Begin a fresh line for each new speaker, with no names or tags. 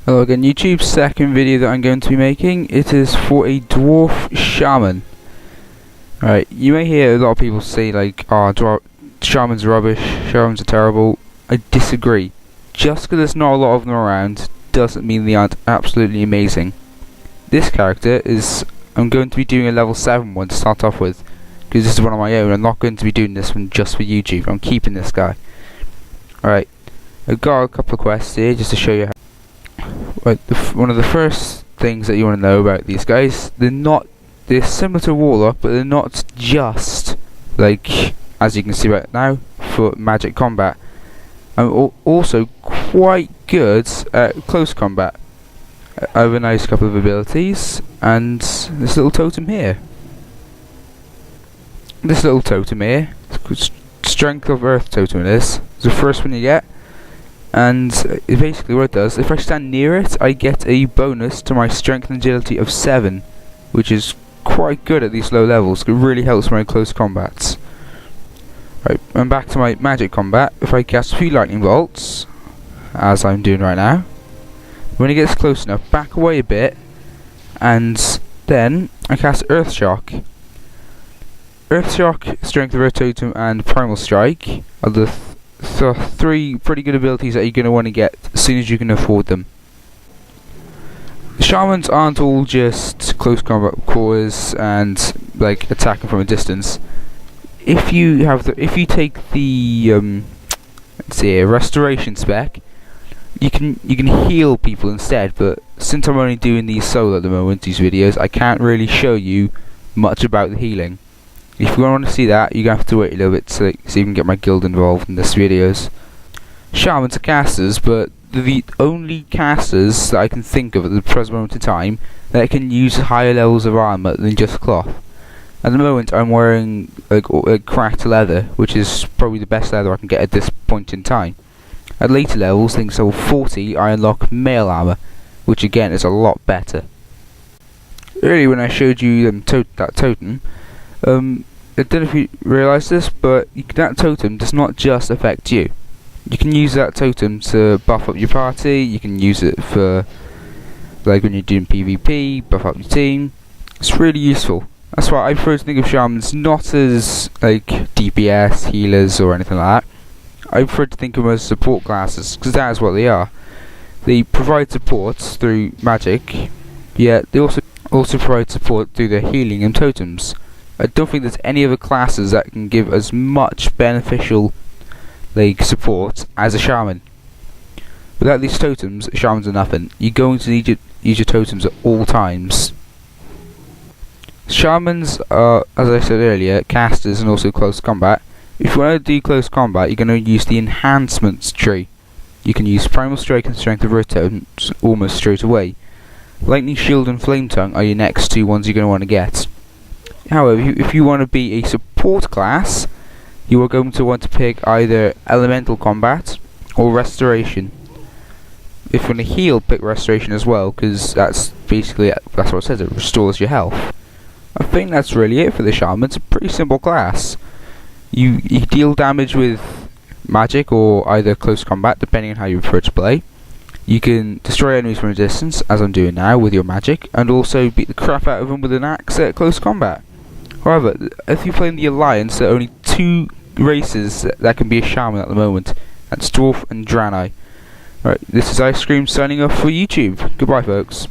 Hello again, YouTube's second video that I'm going to be making. It is for a dwarf shaman. Right, you may hear a lot of people say like, oh, shamans are rubbish, shamans are terrible. I disagree. Just because there's not a lot of them around doesn't mean they aren't absolutely amazing. This character is, I'm going to be doing a level 7 one to start off with, because this is one of my own. I'm not going to be doing this one just for YouTube. I'm keeping this guy. Alright, I've got a couple of quests here just to show you how. Right, one of the first things that you want to know about these guys, they're similar to Warlock, but they're not just, like, as you can see right now, for magic combat. I'm also quite good at close combat. I have a nice couple of abilities, and this little totem here. Strength of Earth totem it is. It's the first one you get. And basically what it does, if I stand near it, I get a bonus to my strength and agility of 7, which is quite good at these low levels. It really helps my close combats. Right, and back to my magic combat. If I cast a few lightning bolts, as I'm doing right now, when it gets close enough, back away a bit, and then I cast Earth Shock. Earth Shock, Strength of Earth Totem, and Primal Strike are the three pretty good abilities that you're going to want to get as soon as you can afford them. The shamans aren't all just close combat cores and like attacking from a distance. If you take the let's see here, restoration spec, you can heal people instead. But since I'm only doing these solo at the moment, these videos, I can't really show you much about the healing. If you want to see that, you're going to have to wait a little bit so you can get my guild involved in this videos. Shamans are casters, but they're the only casters that I can think of at the present moment in time that can use higher levels of armor than just cloth. At the moment I'm wearing cracked leather, which is probably the best leather I can get at this point in time. At later levels, I think level 40, I unlock mail armor, which again is a lot better. Earlier when I showed you that totem, I don't know if you realise this, but that totem does not just affect you. You can use that totem to buff up your party. You can use it for, like, when you're doing PvP, buff up your team. It's really useful. That's why I prefer to think of shamans not as like DPS, healers, or anything like that. I prefer to think of them as support classes, because that is what they are. They provide support through magic, yet they also provide support through their healing and totems. I don't think there's any other classes that can give as much beneficial support as a shaman. Without these totems, shamans are nothing. You're going to need use your totems at all times. Shamans are, as I said earlier, casters and also close combat. If you want to do close combat, you're going to use the enhancements tree. You can use Primal Strike and Strength of Earth totems almost straight away. Lightning Shield and Flame Tongue are your next two ones you're going to want to get. However, if you want to be a support class, you are going to want to pick either Elemental Combat or Restoration. If you want to heal, pick Restoration as well, because that's what it says, it restores your health. I think that's really it for the Shaman. It's a pretty simple class. You deal damage with magic or either close combat, depending on how you prefer to play. You can destroy enemies from a distance, as I'm doing now with your magic, and also beat the crap out of them with an axe at close combat. However, if you play in the Alliance, there are only two races that can be a shaman at the moment. That's Dwarf and Draenei. Right, this is Ice Cream signing off for YouTube. Goodbye, folks.